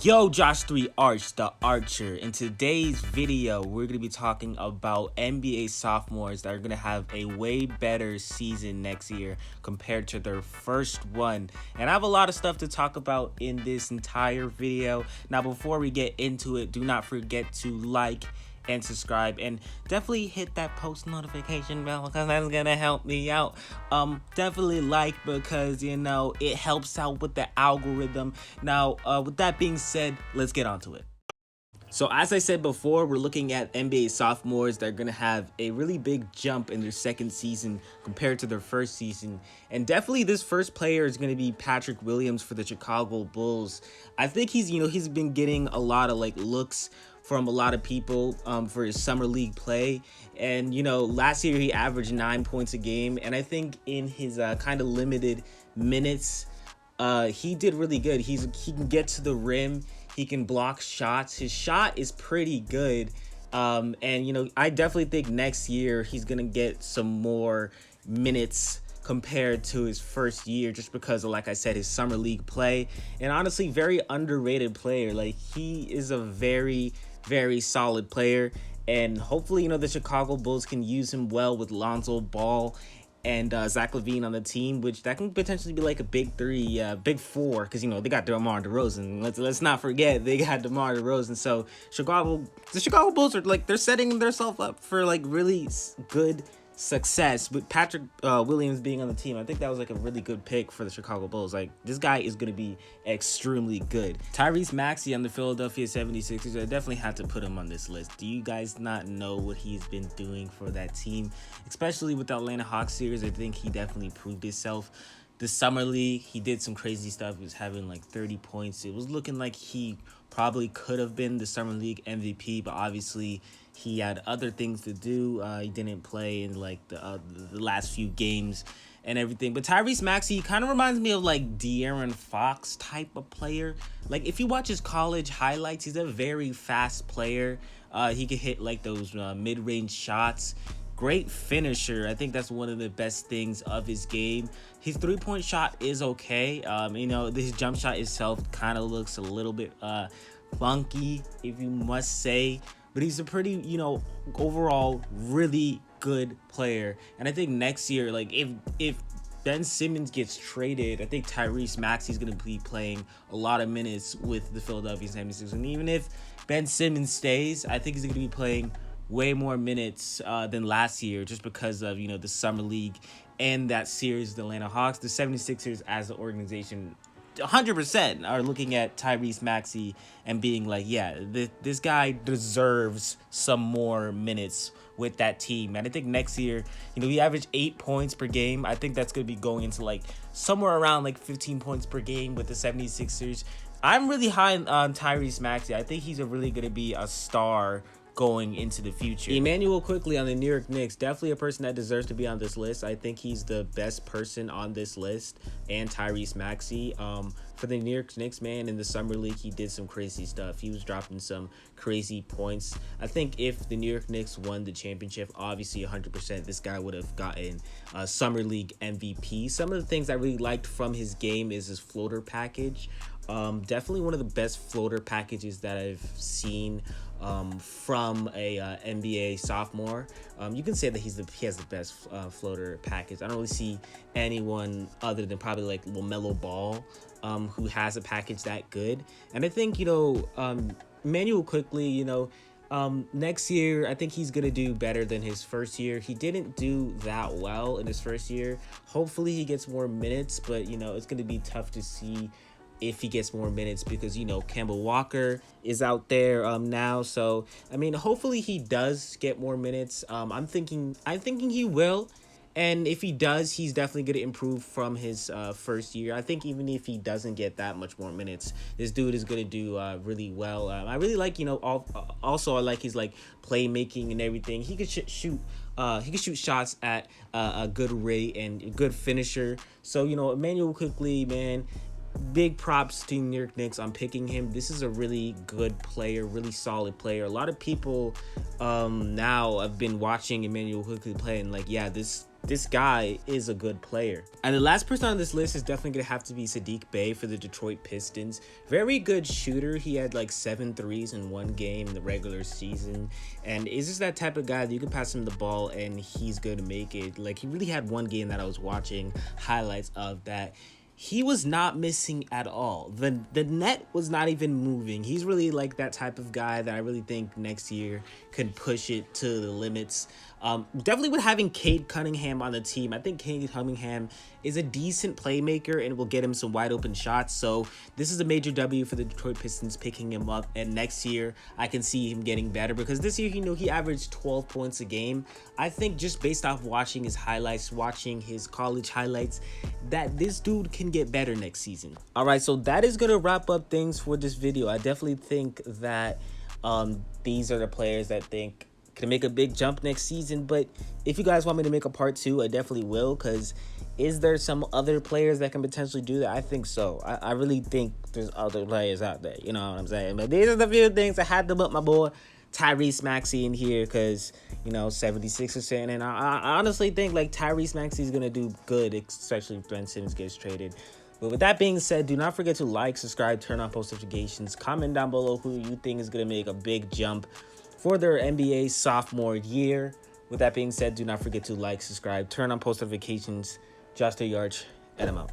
Yo, Josh 3 Arch, the Archer. In today's video, we're going to be talking about NBA sophomores that are going to have a way better season next year compared to their first one. And I have a lot of stuff to talk about in this entire video. Now, before we get into it, do not forget to like and subscribe, and definitely hit that post notification bell because that's gonna help me out. Definitely like, because it helps out with the algorithm. Now, with that being said, let's get on to it. So as I said before, we're looking at NBA sophomores that are going to have a really big jump in their second season compared to their first season. And definitely this first player is going to be Patrick Williams for the Chicago Bulls. I think he's been getting a lot of looks from a lot of people for his summer league play. And last year he averaged 9 points a game, and I think in his kind of limited minutes he did really good. He can get to the rim, he can block shots, his shot is pretty good. And I definitely think next year he's gonna get some more minutes compared to his first year, just because of, like I said, his summer league play. And honestly, very underrated player. He is a very, very solid player, and hopefully the Chicago Bulls can use him well with Lonzo Ball and Zach LaVine on the team, which that can potentially be like a big three, big four, because they got DeMar DeRozan. Let's not forget they got DeMar DeRozan. So the Chicago Bulls are they're setting themselves up for really good success with Patrick Williams being on the team. I think that was a really good pick for the Chicago Bulls. This guy is going to be extremely good. Tyrese Maxiell on the Philadelphia 76ers, I definitely had to put him on this list. Do you guys not know what he's been doing for that team, especially with the Atlanta Hawks series? I think he definitely proved himself. The summer league, he did some crazy stuff. He was having 30 points. It was looking like he probably could have been the summer league MVP, but obviously he had other things to do. He didn't play in the last few games and everything. But Tyrese Maxiell kind of reminds me of De'Aaron Fox type of player. If you watch his college highlights, he's a very fast player. He can hit those mid-range shots. Great finisher. I think that's one of the best things of his game. His three-point shot is okay. His jump shot itself kind of looks a little bit funky, if you must say. But he's a pretty, overall really good player. And I think next year, if Ben Simmons gets traded, I think Tyrese Maxiell is going to be playing a lot of minutes with the Philadelphia 76ers. And even if Ben Simmons stays, I think he's going to be playing way more minutes than last year, just because of the summer league and that series, the Atlanta Hawks. The 76ers as an organization 100% are looking at Tyrese Maxiell and being this guy deserves some more minutes with that team. And I think next year, he averaged 8 points per game. I think that's going to be going into somewhere around 15 points per game with the 76ers. I'm really high on Tyrese Maxiell. I think he's really going to be a star going into the future. Emmanuel quickly on the New York Knicks, definitely a person that deserves to be on this list. I think he's the best person on this list, and Tyrese Maxiell. For the New York Knicks, man, in the summer league, he did some crazy stuff. He was dropping some crazy points. I think if the New York Knicks won the championship, obviously 100%, this guy would have gotten summer league MVP. Some of the things I really liked from his game is his floater package. Definitely one of the best floater packages that I've seen from a NBA sophomore. You can say that he has the best floater package. I don't really see anyone other than probably LaMelo Ball who has a package that good. And I think Emmanuel quickly, next year I think he's gonna do better than his first year. He didn't do that well in his first year. Hopefully he gets more minutes, but it's gonna be tough to see if he gets more minutes, because Kemba Walker is out there now. So hopefully he does get more minutes. I'm thinking he will, and if he does, he's definitely going to improve from his first year. I think even if he doesn't get that much more minutes, this dude is going to do really well. I really like also I like his playmaking and everything. He could shoot shots at a good rate and a good finisher. So Emmanuel quickly, man, big props to New York Knicks on picking him. This is a really good player, really solid player. A lot of people now have been watching Emmanuel quickly play and this this guy is a good player. And the last person on this list is definitely going to have to be Sadique Bay for the Detroit Pistons. Very good shooter. He had like 7 threes in one game in the regular season. And is just that type of guy that you can pass him the ball and he's going to make it. Like, he really had one game that I was watching highlights of that. He was not missing at all. The net was not even moving. He's really like that type of guy that I really think next year can push it to the limits. Definitely with having Cade Cunningham on the team, I think Cade Cunningham is a decent playmaker and will get him some wide open shots. So this is a major W for the Detroit Pistons picking him up. And next year, I can see him getting better because this year, he averaged 12 points a game. I think just based off watching his highlights, watching his college highlights, that this dude can get better next season. All right, so that is going to wrap up things for this video. I definitely think that these are the players that think can make a big jump next season. But if you guys want me to make a part 2, I definitely will, because is there some other players that can potentially do that? I think so. I really think there's other players out there. You know what I'm saying? But these are the few things I had to put my boy Tyrese Maxiell in here because, 76%. And I honestly think like Tyrese Maxiell is going to do good, especially if Ben Simmons gets traded. But with that being said, do not forget to like, subscribe, turn on post notifications, comment down below who you think is going to make a big jump for their NBA sophomore year. With that being said, do not forget to like, subscribe, turn on post notifications. Josh the Yarch, and I'm out.